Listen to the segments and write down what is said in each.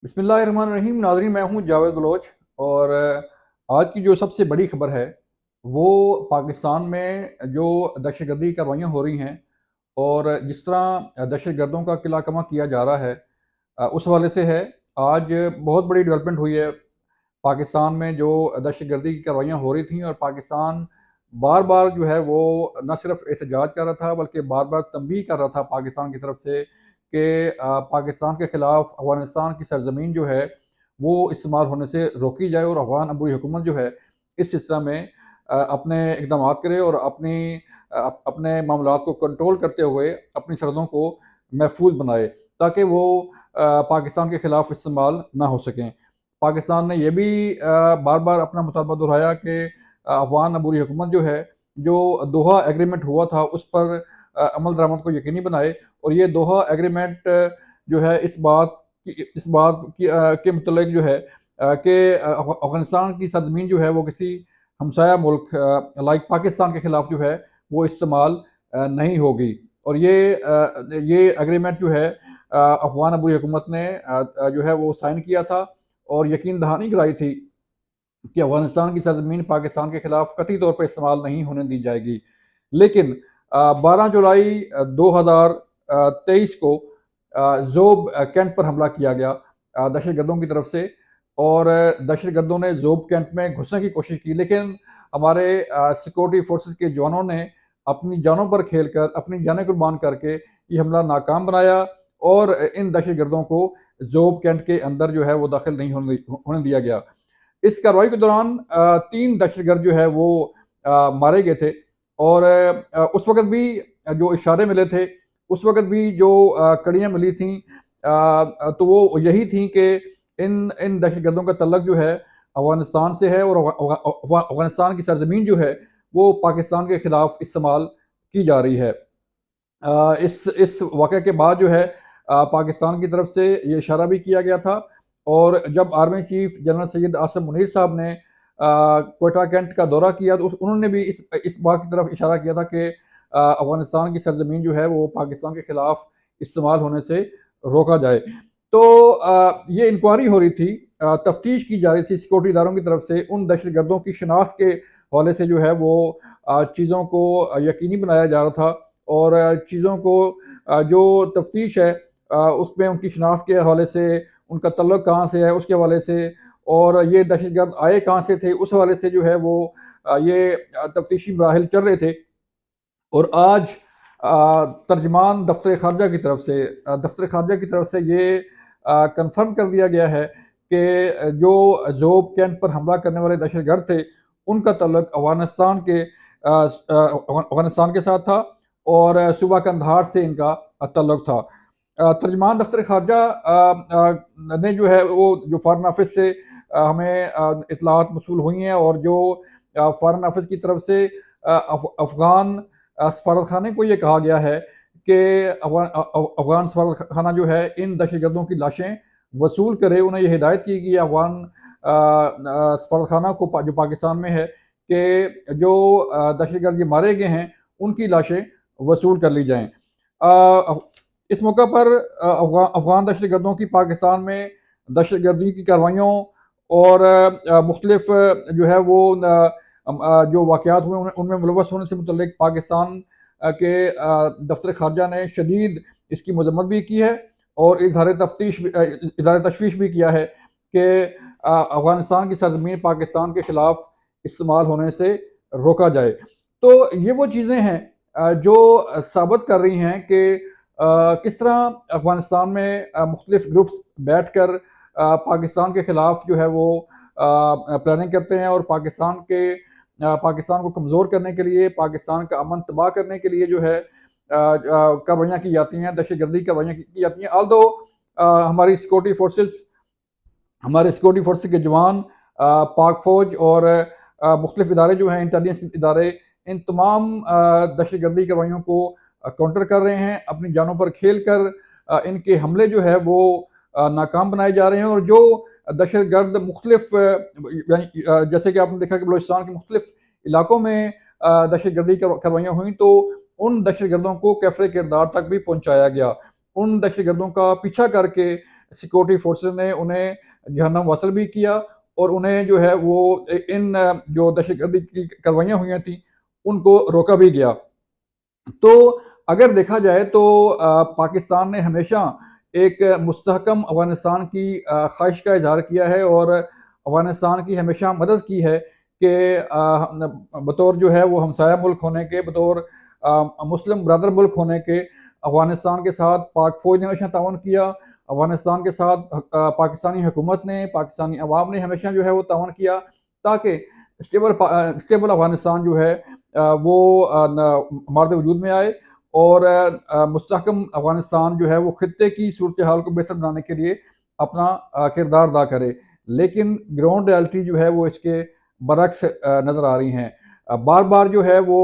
بسم اللہ الرحمن الرحیم ناظرین، میں ہوں جاوید بلوچ اور آج کی جو سب سے بڑی خبر ہے وہ پاکستان میں جو دہشت گردی کارروائیاں ہو رہی ہیں اور جس طرح دہشت گردوں کا قلعہ کما کیا جا رہا ہے اس حوالے سے ہے۔ آج بہت بڑی ڈیولپمنٹ ہوئی ہے پاکستان میں، جو دہشت گردی کی کارروائیاں ہو رہی تھیں اور پاکستان بار بار جو ہے وہ نہ صرف احتجاج کر رہا تھا بلکہ بار بار تنبیہ کر رہا تھا پاکستان کی طرف سے کہ پاکستان کے خلاف افغانستان کی سرزمین جو ہے وہ استعمال ہونے سے روکی جائے اور افغان عبوری حکومت جو ہے اس سلسلہ میں اپنے اقدامات کرے اور اپنے معاملات کو کنٹرول کرتے ہوئے اپنی سرحدوں کو محفوظ بنائے تاکہ وہ پاکستان کے خلاف استعمال نہ ہو سکیں۔ پاکستان نے یہ بھی بار بار اپنا مطالبہ دہرایا کہ افغان عبوری حکومت جو ہے، جو دوحہ ایگریمنٹ ہوا تھا اس پر عمل درآمد کو یقینی بنائے، اور یہ دوحہ ایگریمنٹ جو ہے اس بات کے متعلق جو ہے کہ افغانستان کی سرزمین جو ہے وہ کسی ہمسایہ ملک لائک پاکستان کے خلاف جو ہے وہ استعمال نہیں ہوگی۔ اور یہ ایگریمنٹ جو ہے افغان عبوری حکومت نے جو ہے وہ سائن کیا تھا اور یقین دہانی کرائی تھی کہ افغانستان کی سرزمین پاکستان کے خلاف قطعی طور پر استعمال نہیں ہونے دی جائے گی۔ لیکن 12 جولائی 2023 کو زوب کینٹ پر حملہ کیا گیا دہشت گردوں کی طرف سے، اور دہشت گردوں نے زوب کینٹ میں گھسنے کی کوشش کی، لیکن ہمارے سیکورٹی فورسز کے جوانوں نے اپنی جانوں پر کھیل کر، اپنی جانیں قربان کر کے یہ حملہ ناکام بنایا اور ان دہشت گردوں کو زوب کینٹ کے اندر جو ہے وہ داخل نہیں ہونے دیا گیا۔ اس کارروائی کے دوران 3 دہشت گرد جو ہے وہ مارے گئے تھے، اور اس وقت بھی جو اشارے ملے تھے، اس وقت بھی جو کڑیاں ملی تھیں تو وہ یہی تھیں کہ ان دہشت گردوں کا تعلق جو ہے افغانستان سے ہے، اور افغانستان کی سرزمین جو ہے وہ پاکستان کے خلاف استعمال کی جا رہی ہے۔ اس واقعے کے بعد جو ہے پاکستان کی طرف سے یہ اشارہ بھی کیا گیا تھا، اور جب آرمی چیف جنرل سید آصف منیر صاحب نے کوئٹہ کینٹ کا دورہ کیا تو انہوں نے بھی اس بات کی طرف اشارہ کیا تھا کہ افغانستان کی سرزمین جو ہے وہ پاکستان کے خلاف استعمال ہونے سے روکا جائے۔ تو یہ انکوائری ہو رہی تھی، تفتیش کی جا رہی تھی سیکورٹی اداروں کی طرف سے ان دہشت گردوں کی شناخت کے حوالے سے جو ہے وہ چیزوں کو یقینی بنایا جا رہا تھا، اور چیزوں کو جو تفتیش ہے اس میں ان کی شناخت کے حوالے سے، ان کا تعلق کہاں سے ہے اس کے حوالے سے، اور یہ دہشت گرد آئے کہاں سے تھے اس حوالے سے جو ہے وہ یہ تفتیشی مراحل چل رہے تھے۔ اور آج ترجمان دفتر خارجہ کی طرف سے یہ کنفرم کر دیا گیا ہے کہ جو زوب کینٹ پر حملہ کرنے والے دہشت گرد تھے ان کا تعلق افغانستان کے ساتھ تھا، اور صوبہ قندھار سے ان کا تعلق تھا۔ ترجمان دفتر خارجہ نے جو ہے وہ جو فارن آفس سے ہمیں اطلاعات موصول ہوئی ہیں، اور جو فارن آفس کی طرف سے افغان سفارت خانے کو یہ کہا گیا ہے کہ افغان سفارت خانہ جو ہے ان دہشت گردوں کی لاشیں وصول کرے۔ انہیں یہ ہدایت کی گئی ہے افغان سفارت خانہ کو جو پاکستان میں ہے کہ جو دہشت گرد یہ مارے گئے ہیں ان کی لاشیں وصول کر لی جائیں۔ اس موقع پر افغان دہشت گردوں کی پاکستان میں دہشت گردی کی کارروائیوں اور مختلف جو ہے وہ جو واقعات ہوئے ان میں ملوث ہونے سے متعلق پاکستان کے دفتر خارجہ نے شدید اس کی مذمت بھی کی ہے، اور اظہار تشویش بھی کیا ہے کہ افغانستان کی سرزمین پاکستان کے خلاف استعمال ہونے سے روکا جائے۔ تو یہ وہ چیزیں ہیں جو ثابت کر رہی ہیں کہ کس طرح افغانستان میں مختلف گروپس بیٹھ کر پاکستان کے خلاف جو ہے وہ پلاننگ کرتے ہیں، اور پاکستان کو کمزور کرنے کے لیے، پاکستان کا امن تباہ کرنے کے لیے جو ہے کارروائیاں کی جاتی ہیں، دہشت گردی کارروائیاں کی جاتی ہیں۔ آلدو ہماری سیکورٹی فورسز کے جوان، پاک فوج اور مختلف ادارے جو ہیں، انٹیلیجنس ادارے، ان تمام دہشت گردی کارروائیوں کو کاؤنٹر کر رہے ہیں، اپنی جانوں پر کھیل کر ان کے حملے جو ہے وہ ناکام بنائے جا رہے ہیں، اور جو دہشت گرد مختلف جیسے کہ آپ نے دیکھا کہ بلوچستان کے مختلف علاقوں میں دہشت گردی کارروائیاں ہوئیں تو ان دہشت گردوں کو کیفر کردار تک بھی پہنچایا گیا، ان دہشت گردوں کا پیچھا کر کے سیکورٹی فورسز نے انہیں جہنم وصل بھی کیا، اور انہیں جو ہے وہ ان جو دہشت گردی کی کاروائیاں ہوئی تھیں ان کو روکا بھی گیا۔ تو اگر دیکھا جائے تو پاکستان نے ہمیشہ ایک مستحکم افغانستان کی خواہش کا اظہار کیا ہے، اور افغانستان کی ہمیشہ مدد کی ہے کہ بطور جو ہے وہ ہمسایہ ملک ہونے کے، بطور مسلم برادر ملک ہونے کے، افغانستان کے ساتھ پاک فوج نے ہمیشہ تعاون کیا، افغانستان کے ساتھ پاکستانی حکومت نے، پاکستانی عوام نے ہمیشہ جو ہے وہ تعاون کیا، تاکہ اسٹیبل افغانستان جو ہے وہ مارد وجود میں آئے، اور مستحکم افغانستان جو ہے وہ خطے کی صورتحال کو بہتر بنانے کے لیے اپنا کردار ادا کرے۔ لیکن گراؤنڈ ریالٹی جو ہے وہ اس کے برعکس نظر آ رہی ہیں۔ بار بار جو ہے وہ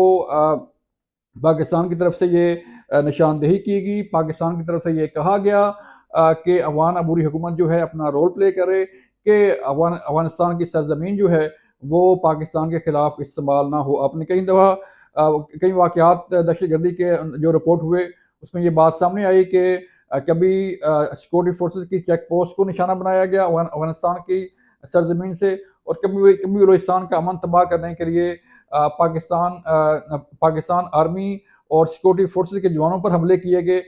پاکستان کی طرف سے یہ نشاندہی کی گئی، پاکستان کی طرف سے یہ کہا گیا کہ افغان عبوری حکومت جو ہے اپنا رول پلے کرے، کہ افغانستان کی سرزمین جو ہے وہ پاکستان کے خلاف استعمال نہ ہو۔ آپ نے کئی واقعات دہشت گردی کے جو رپورٹ ہوئے اس میں یہ بات سامنے آئی کہ کبھی سیکورٹی فورسز کی چیک پوسٹ کو نشانہ بنایا گیا افغانستان کی سرزمین سے، اور کبھی بلوچستان کا امن تباہ کرنے کے لیے پاکستان آرمی اور سیکورٹی فورسز کے جوانوں پر حملے کیے گئے،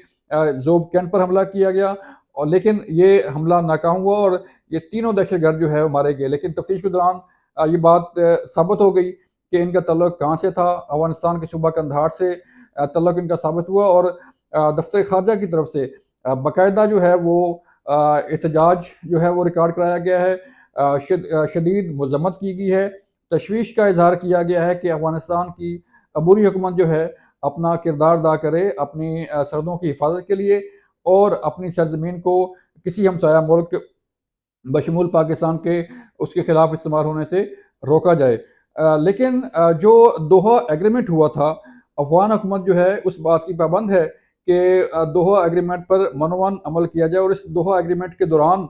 زوب کینٹ پر حملہ کیا گیا، اور لیکن یہ حملہ ناکام ہوا اور یہ تینوں دہشت گرد جو ہے وہ مارے گئے۔ لیکن تفتیش کے دوران یہ بات ثابت ہو گئی کہ ان کا تعلق کہاں سے تھا، افغانستان کے صوبہ قندھار سے تعلق ان کا ثابت ہوا، اور دفتر خارجہ کی طرف سے باقاعدہ جو ہے وہ احتجاج جو ہے وہ ریکارڈ کرایا گیا ہے، شدید مذمت کی گئی ہے، تشویش کا اظہار کیا گیا ہے کہ افغانستان کی عبوری حکومت جو ہے اپنا کردار ادا کرے اپنی سرحدوں کی حفاظت کے لیے، اور اپنی سرزمین کو کسی ہمسایہ ملک بشمول پاکستان کے اس کے خلاف استعمال ہونے سے روکا جائے۔ لیکن جو دوحہ ایگریمنٹ ہوا تھا، افغان حکومت جو ہے اس بات کی پابند ہے کہ دوحہ ایگریمنٹ پر منوان عمل کیا جائے، اور اس دوحہ ایگریمنٹ کے دوران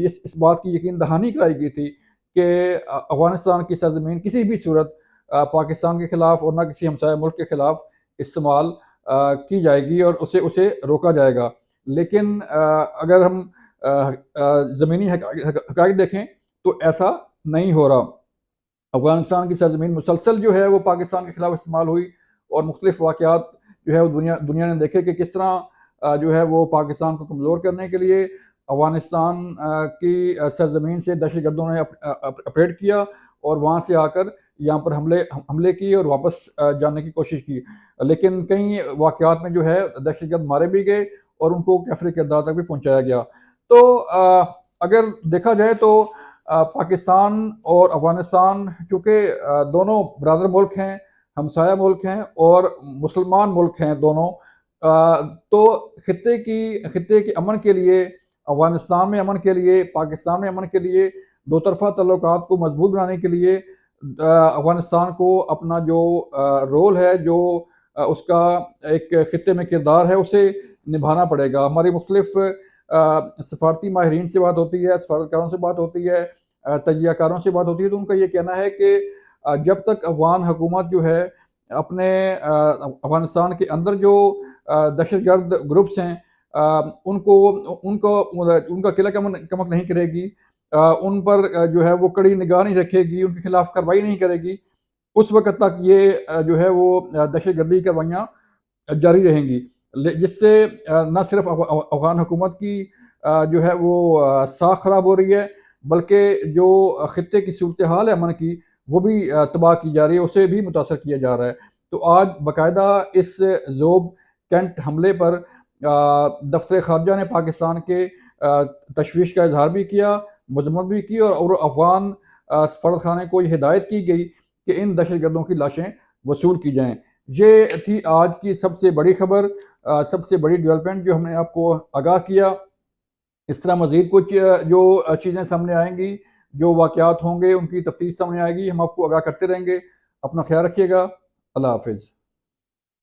اس بات کی یقین دہانی کرائی گئی تھی کہ افغانستان کی سرزمین کسی بھی صورت پاکستان کے خلاف اور نہ کسی ہمسایہ ملک کے خلاف استعمال کی جائے گی، اور اسے روکا جائے گا۔ لیکن اگر ہم زمینی حقائق دیکھیں تو ایسا نہیں ہو رہا۔ افغانستان کی سرزمین مسلسل جو ہے وہ پاکستان کے خلاف استعمال ہوئی، اور مختلف واقعات جو ہے وہ دنیا نے دیکھے کہ کس طرح جو ہے وہ پاکستان کو کمزور کرنے کے لیے افغانستان کی سرزمین سے دہشت گردوں نے اپریٹ کیا، اور وہاں سے آ کر یہاں پر حملے کی اور واپس جانے کی کوشش کی۔ لیکن کئی واقعات میں جو ہے دہشت گرد مارے بھی گئے اور ان کو کیفر کردار تک بھی پہنچایا گیا۔ تو اگر دیکھا جائے تو پاکستان اور افغانستان چونکہ دونوں برادر ملک ہیں، ہمسایہ ملک ہیں اور مسلمان ملک ہیں دونوں، تو خطے کی امن کے لیے، افغانستان میں امن کے لیے، پاکستان میں امن کے لیے، دو طرفہ تعلقات کو مضبوط بنانے کے لیے افغانستان کو اپنا جو رول ہے، جو اس کا ایک خطے میں کردار ہے، اسے نبھانا پڑے گا۔ ہماری مختلف سفارتی ماہرین سے بات ہوتی ہے، سفارتکاروں سے بات ہوتی ہے، تجزیہ کاروں سے بات ہوتی ہے، تو ان کا یہ کہنا ہے کہ جب تک افغان حکومت جو ہے اپنے افغانستان کے اندر جو دہشت گرد گروپس ہیں ان کا قلعہ کمک نہیں کرے گی، ان پر جو ہے وہ کڑی نگاہ نہیں رکھے گی، ان کے خلاف کارروائی نہیں کرے گی، اس وقت تک یہ جو ہے وہ دہشت گردی کاروائیاں جاری رہیں گی، جس سے نہ صرف افغان حکومت کی جو ہے وہ ساکھ خراب ہو رہی ہے، بلکہ جو خطے کی صورتحال ہے امن کی وہ بھی تباہ کی جا رہی ہے، اسے بھی متاثر کیا جا رہا ہے۔ تو آج باقاعدہ اس زوب کینٹ حملے پر دفتر خارجہ نے پاکستان کے تشویش کا اظہار بھی کیا، مذمت بھی کی، اور افغان سفارت خانے کو یہ ہدایت کی گئی کہ ان دہشت گردوں کی لاشیں وصول کی جائیں۔ یہ تھی آج کی سب سے بڑی خبر، سب سے بڑی ڈیولپمنٹ جو ہم نے آپ کو آگاہ کیا۔ اس طرح مزید کچھ جو چیزیں سامنے آئیں گی، جو واقعات ہوں گے، ان کی تفتیش سامنے آئے گی، ہم آپ کو آگاہ کرتے رہیں گے۔ اپنا خیال رکھیے گا۔ اللہ حافظ۔